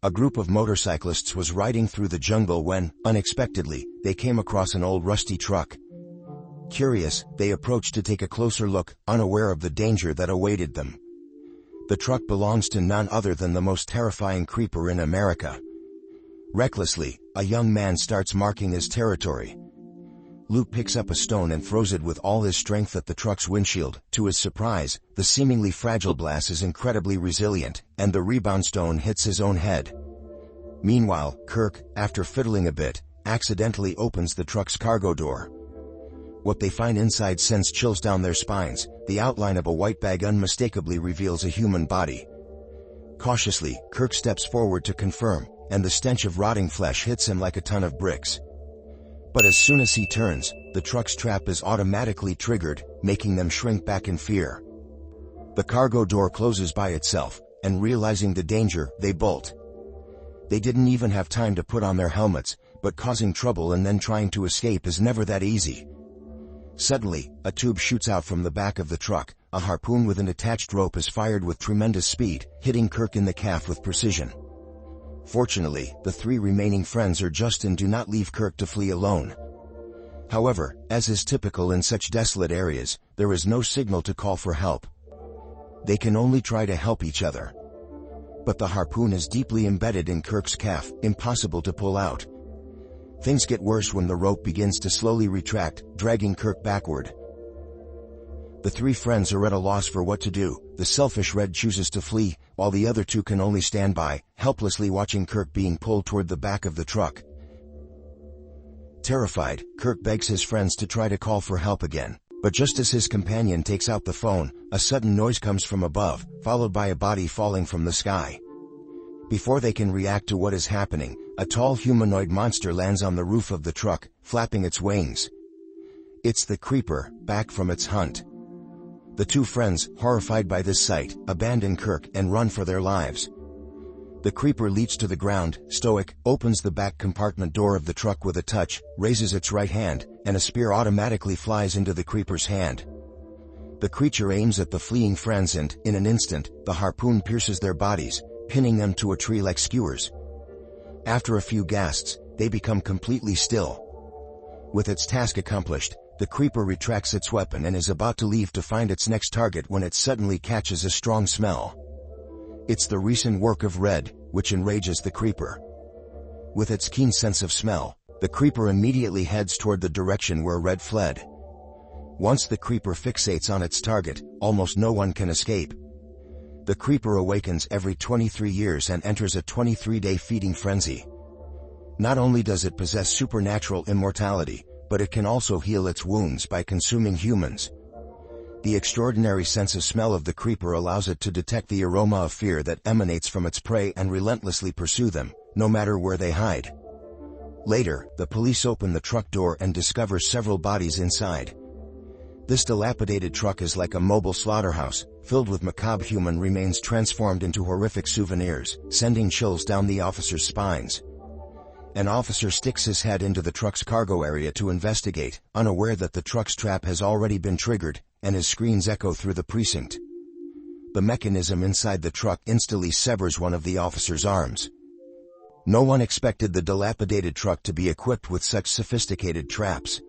A group of motorcyclists was riding through the jungle when, unexpectedly, they came across an old rusty truck. Curious, they approached to take a closer look, unaware of the danger that awaited them. The truck belongs to none other than the most terrifying creeper in America. Recklessly, a young man starts marking his territory. Luke picks up a stone and throws it with all his strength at the truck's windshield. To his surprise, the seemingly fragile glass is incredibly resilient, and the rebound stone hits his own head. Meanwhile, Kirk, after fiddling a bit, accidentally opens the truck's cargo door. What they find inside sends chills down their spines. The outline of a white bag unmistakably reveals a human body. Cautiously, Kirk steps forward to confirm, and the stench of rotting flesh hits him like a ton of bricks. But as soon as he turns, the truck's trap is automatically triggered, making them shrink back in fear. The cargo door closes by itself, and realizing the danger, they bolt. They didn't even have time to put on their helmets, but causing trouble and then trying to escape is never that easy. Suddenly, a tube shoots out from the back of the truck. A harpoon with an attached rope is fired with tremendous speed, hitting Kirk in the calf with precision. Fortunately, the three remaining friends are just and do not leave Kirk to flee alone. However, as is typical in such desolate areas, there is no signal to call for help. They can only try to help each other. But the harpoon is deeply embedded in Kirk's calf, impossible to pull out. Things get worse when the rope begins to slowly retract, dragging Kirk backward. The three friends are at a loss for what to do. The selfish Red chooses to flee, while the other two can only stand by, helplessly watching Kirk being pulled toward the back of the truck. Terrified, Kirk begs his friends to try to call for help again. But just as his companion takes out the phone, a sudden noise comes from above, followed by a body falling from the sky. Before they can react to what is happening, a tall humanoid monster lands on the roof of the truck, flapping its wings. It's the creeper, back from its hunt. The two friends, horrified by this sight, abandon Kirk and run for their lives. The creeper leaps to the ground, stoic, opens the back compartment door of the truck with a touch, raises its right hand, and a spear automatically flies into the creeper's hand. The creature aims at the fleeing friends and, in an instant, the harpoon pierces their bodies, pinning them to a tree like skewers. After a few gasps, they become completely still. With its task accomplished, the creeper retracts its weapon and is about to leave to find its next target when it suddenly catches a strong smell. It's the recent work of Red, which enrages the creeper. With its keen sense of smell, the creeper immediately heads toward the direction where Red fled. Once the creeper fixates on its target, almost no one can escape. The creeper awakens every 23 years and enters a 23-day feeding frenzy. Not only does it possess supernatural immortality, but it can also heal its wounds by consuming humans. The extraordinary sense of smell of the creeper allows it to detect the aroma of fear that emanates from its prey and relentlessly pursue them, no matter where they hide. Later, the police open the truck door and discover several bodies inside. This dilapidated truck is like a mobile slaughterhouse, filled with macabre human remains transformed into horrific souvenirs, sending chills down the officers' spines. An officer sticks his head into the truck's cargo area to investigate, unaware that the truck's trap has already been triggered, and his screams echo through the precinct. The mechanism inside the truck instantly severs one of the officer's arms. No one expected the dilapidated truck to be equipped with such sophisticated traps.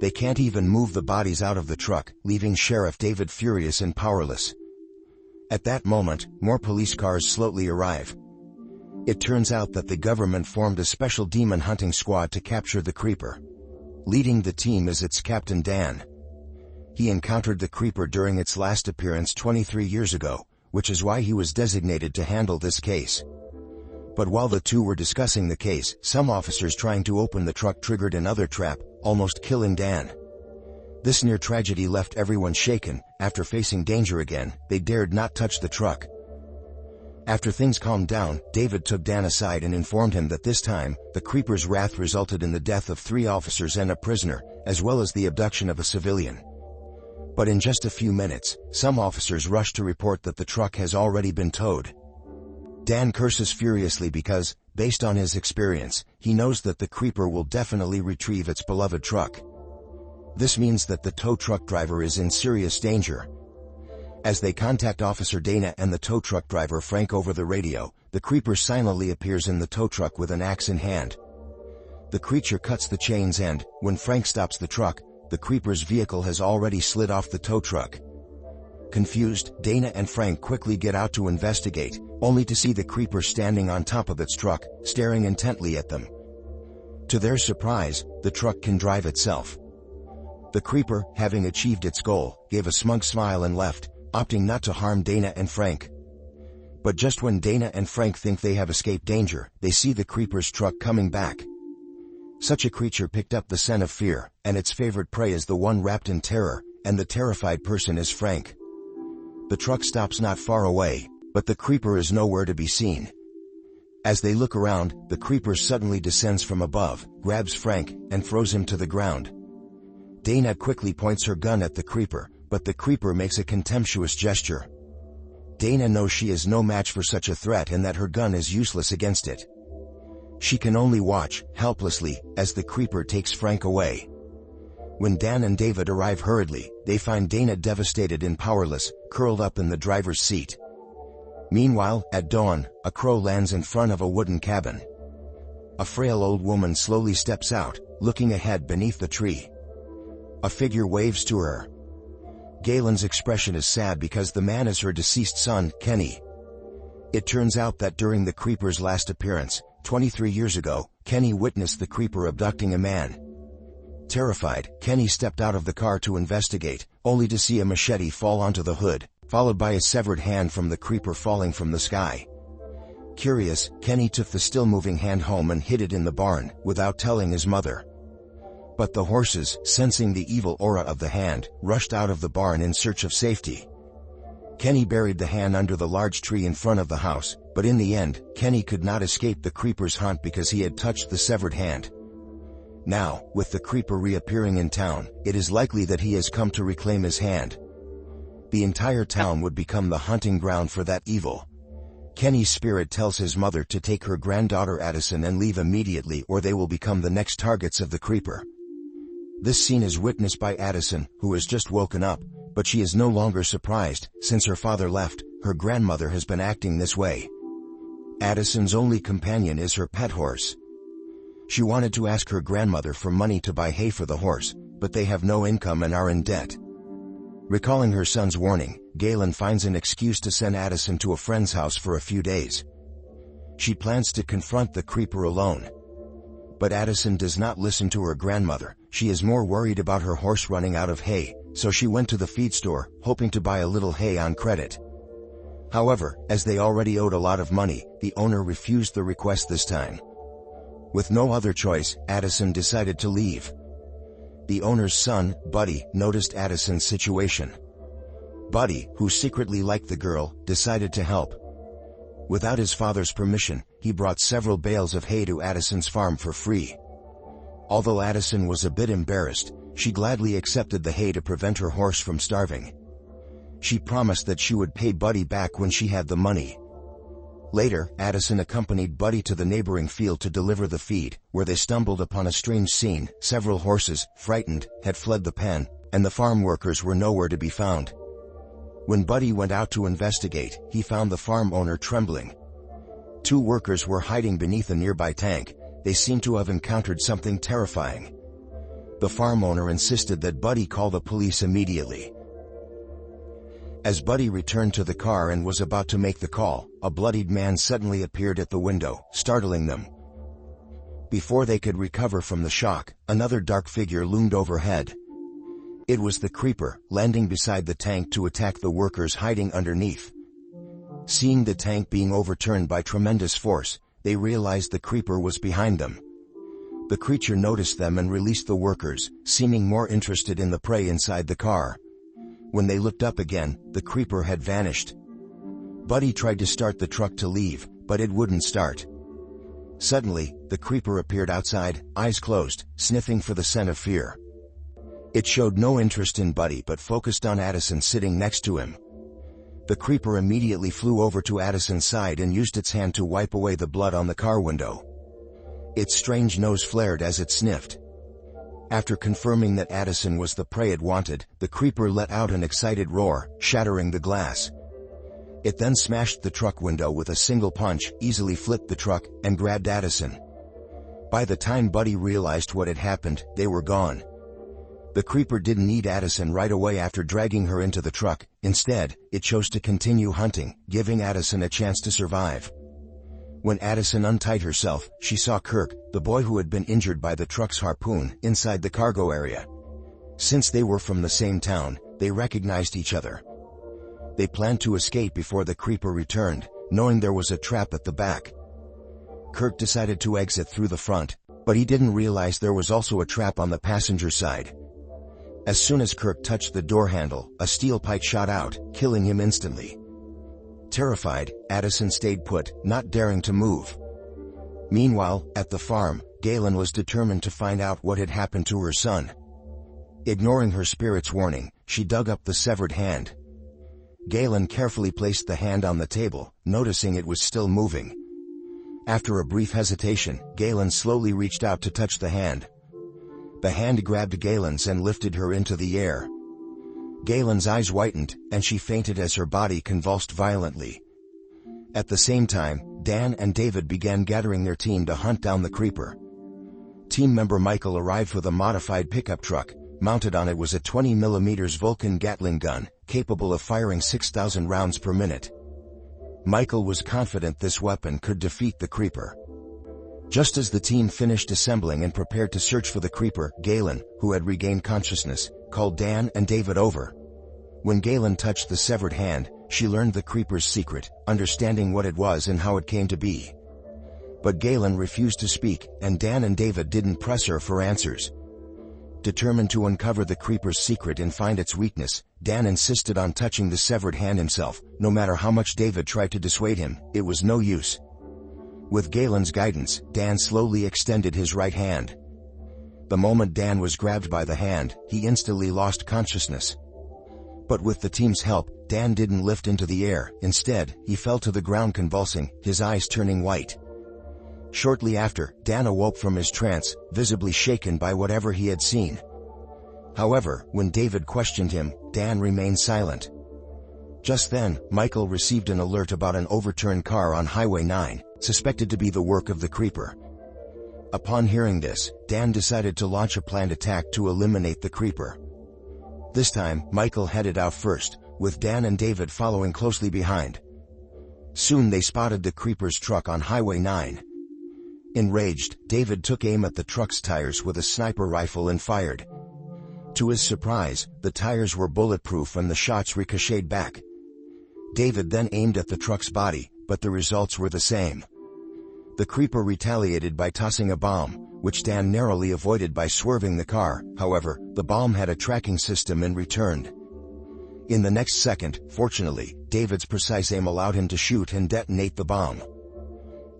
They can't even move the bodies out of the truck, leaving Sheriff David furious and powerless. At that moment, more police cars slowly arrive. It turns out that the government formed a special demon hunting squad to capture the creeper. Leading the team is its captain Dan. He encountered the creeper during its last appearance 23 years ago, which is why he was designated to handle this case. But while the two were discussing the case, some officers trying to open the truck triggered another trap, almost killing Dan. This near tragedy left everyone shaken. After facing danger again, they dared not touch the truck. After things calmed down, David took Dan aside and informed him that this time, the creeper's wrath resulted in the death of 3 officers and a prisoner, as well as the abduction of a civilian. But in just a few minutes, some officers rush to report that the truck has already been towed. Dan curses furiously because, based on his experience, he knows that the creeper will definitely retrieve its beloved truck. This means that the tow truck driver is in serious danger. As they contact Officer Dana and the tow truck driver Frank over the radio, the creeper silently appears in the tow truck with an axe in hand. The creature cuts the chains and, when Frank stops the truck, the creeper's vehicle has already slid off the tow truck. Confused, Dana and Frank quickly get out to investigate, only to see the creeper standing on top of its truck, staring intently at them. To their surprise, the truck can drive itself. The creeper, having achieved its goal, gave a smug smile and left, opting not to harm Dana and Frank. But just when Dana and Frank think they have escaped danger, they see the creeper's truck coming back. Such a creature picked up the scent of fear, and its favorite prey is the one wrapped in terror, and the terrified person is Frank. The truck stops not far away, but the creeper is nowhere to be seen. As they look around, the creeper suddenly descends from above, grabs Frank, and throws him to the ground. Dana quickly points her gun at the creeper, but the creeper makes a contemptuous gesture. Dana knows she is no match for such a threat and that her gun is useless against it. She can only watch, helplessly, as the creeper takes Frank away. When Dan and David arrive hurriedly, they find Dana devastated and powerless, curled up in the driver's seat. Meanwhile, at dawn, a crow lands in front of a wooden cabin. A frail old woman slowly steps out, looking ahead beneath the tree. A figure waves to her. Galen's expression is sad because the man is her deceased son, Kenny. It turns out that during the creeper's last appearance, 23 years ago, Kenny witnessed the creeper abducting a man. Terrified, Kenny stepped out of the car to investigate, only to see a machete fall onto the hood, followed by a severed hand from the creeper falling from the sky. Curious, Kenny took the still-moving hand home and hid it in the barn, without telling his mother. But the horses, sensing the evil aura of the hand, rushed out of the barn in search of safety. Kenny buried the hand under the large tree in front of the house, but in the end, Kenny could not escape the creeper's hunt because he had touched the severed hand. Now, with the creeper reappearing in town, it is likely that he has come to reclaim his hand. The entire town would become the hunting ground for that evil. Kenny's spirit tells his mother to take her granddaughter Addison and leave immediately or they will become the next targets of the creeper. This scene is witnessed by Addison, who has just woken up, but she is no longer surprised. Since her father left, her grandmother has been acting this way. Addison's only companion is her pet horse. She wanted to ask her grandmother for money to buy hay for the horse, but they have no income and are in debt. Recalling her son's warning, Galen finds an excuse to send Addison to a friend's house for a few days. She plans to confront the creeper alone. But Addison does not listen to her grandmother. She is more worried about her horse running out of hay, so she went to the feed store, hoping to buy a little hay on credit. However, as they already owed a lot of money, the owner refused the request this time. With no other choice, Addison decided to leave. The owner's son, Buddy, noticed Addison's situation. Buddy, who secretly liked the girl, decided to help. Without his father's permission, he brought several bales of hay to Addison's farm for free. Although Addison was a bit embarrassed, she gladly accepted the hay to prevent her horse from starving. She promised that she would pay Buddy back when she had the money. Later, Addison accompanied Buddy to the neighboring field to deliver the feed, where they stumbled upon a strange scene. Several horses, frightened, had fled the pen, and the farm workers were nowhere to be found. When Buddy went out to investigate, he found the farm owner trembling. 2 workers were hiding beneath a nearby tank. They seemed to have encountered something terrifying. The farm owner insisted that Buddy call the police immediately. As Buddy returned to the car and was about to make the call, a bloodied man suddenly appeared at the window, startling them. Before they could recover from the shock, another dark figure loomed overhead. It was the creeper, landing beside the tank to attack the workers hiding underneath. Seeing the tank being overturned by tremendous force, they realized the creeper was behind them. The creature noticed them and released the workers, seeming more interested in the prey inside the car. When they looked up again, the creeper had vanished. Buddy tried to start the truck to leave, but it wouldn't start. Suddenly, the creeper appeared outside, eyes closed, sniffing for the scent of fear. It showed no interest in Buddy but focused on Addison sitting next to him. The creeper immediately flew over to Addison's side and used its hand to wipe away the blood on the car window. Its strange nose flared as it sniffed. After confirming that Addison was the prey it wanted, the creeper let out an excited roar, shattering the glass. It then smashed the truck window with a single punch, easily flipped the truck, and grabbed Addison. By the time Buddy realized what had happened, they were gone. The creeper didn't eat Addison right away after dragging her into the truck. Instead, it chose to continue hunting, giving Addison a chance to survive. When Addison untied herself, she saw Kirk, the boy who had been injured by the truck's harpoon, inside the cargo area. Since they were from the same town, they recognized each other. They planned to escape before the creeper returned, knowing there was a trap at the back. Kirk decided to exit through the front, but he didn't realize there was also a trap on the passenger side. As soon as Kirk touched the door handle, a steel pipe shot out, killing him instantly. Terrified, Addison stayed put, not daring to move. Meanwhile, at the farm, Galen was determined to find out what had happened to her son. Ignoring her spirit's warning, she dug up the severed hand. Galen carefully placed the hand on the table, noticing it was still moving. After a brief hesitation, Galen slowly reached out to touch the hand. The hand grabbed Galen's and lifted her into the air. Galen's eyes whitened, and she fainted as her body convulsed violently. At the same time, Dan and David began gathering their team to hunt down the creeper. Team member Michael arrived with a modified pickup truck. Mounted on it was a 20mm Vulcan Gatling gun, capable of firing 6,000 rounds per minute. Michael was confident this weapon could defeat the creeper. Just as the team finished assembling and prepared to search for the creeper, Galen, who had regained consciousness, called Dan and David over. When Galen touched the severed hand, she learned the creeper's secret, understanding what it was and how it came to be. But Galen refused to speak, and Dan and David didn't press her for answers. Determined to uncover the creeper's secret and find its weakness, Dan insisted on touching the severed hand himself. No matter how much David tried to dissuade him, it was no use. With Galen's guidance, Dan slowly extended his right hand. The moment Dan was grabbed by the hand, he instantly lost consciousness. But with the team's help, Dan didn't lift into the air. Instead, he fell to the ground convulsing, his eyes turning white. Shortly after, Dan awoke from his trance, visibly shaken by whatever he had seen. However, when David questioned him, Dan remained silent. Just then, Michael received an alert about an overturned car on Highway 9, suspected to be the work of the creeper. Upon hearing this, Dan decided to launch a planned attack to eliminate the creeper. This time, Michael headed out first, with Dan and David following closely behind. Soon they spotted the creeper's truck on Highway 9. Enraged, David took aim at the truck's tires with a sniper rifle and fired. To his surprise, the tires were bulletproof and the shots ricocheted back. David then aimed at the truck's body, but the results were the same. The creeper retaliated by tossing a bomb, which Dan narrowly avoided by swerving the car. However, the bomb had a tracking system and returned. In the next second, fortunately, David's precise aim allowed him to shoot and detonate the bomb.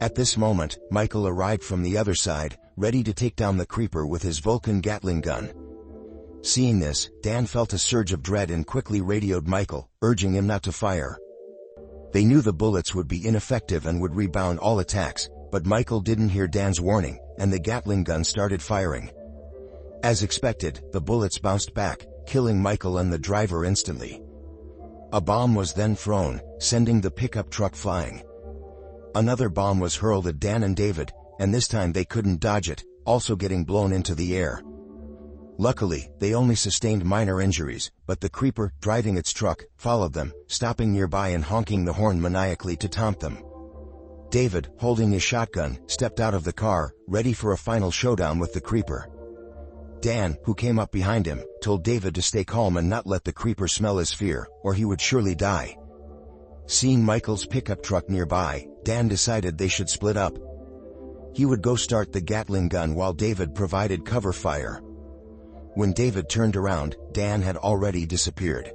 At this moment, Michael arrived from the other side, ready to take down the creeper with his Vulcan Gatling gun. Seeing this, Dan felt a surge of dread and quickly radioed Michael, urging him not to fire. They knew the bullets would be ineffective and would rebound all attacks, but Michael didn't hear Dan's warning, and the Gatling gun started firing. As expected, the bullets bounced back, killing Michael and the driver instantly. A bomb was then thrown, sending the pickup truck flying. Another bomb was hurled at Dan and David, and this time they couldn't dodge it, also getting blown into the air. Luckily, they only sustained minor injuries, but the creeper, driving its truck, followed them, stopping nearby and honking the horn maniacally to taunt them. David, holding his shotgun, stepped out of the car, ready for a final showdown with the creeper. Dan, who came up behind him, told David to stay calm and not let the creeper smell his fear, or he would surely die. Seeing Michael's pickup truck nearby, Dan decided they should split up. He would go start the Gatling gun while David provided cover fire. When David turned around, Dan had already disappeared.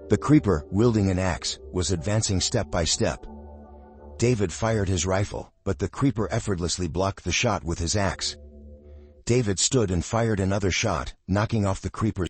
The creeper, wielding an axe, was advancing step by step. David fired his rifle, but the creeper effortlessly blocked the shot with his axe. David stood and fired another shot, knocking off the creeper's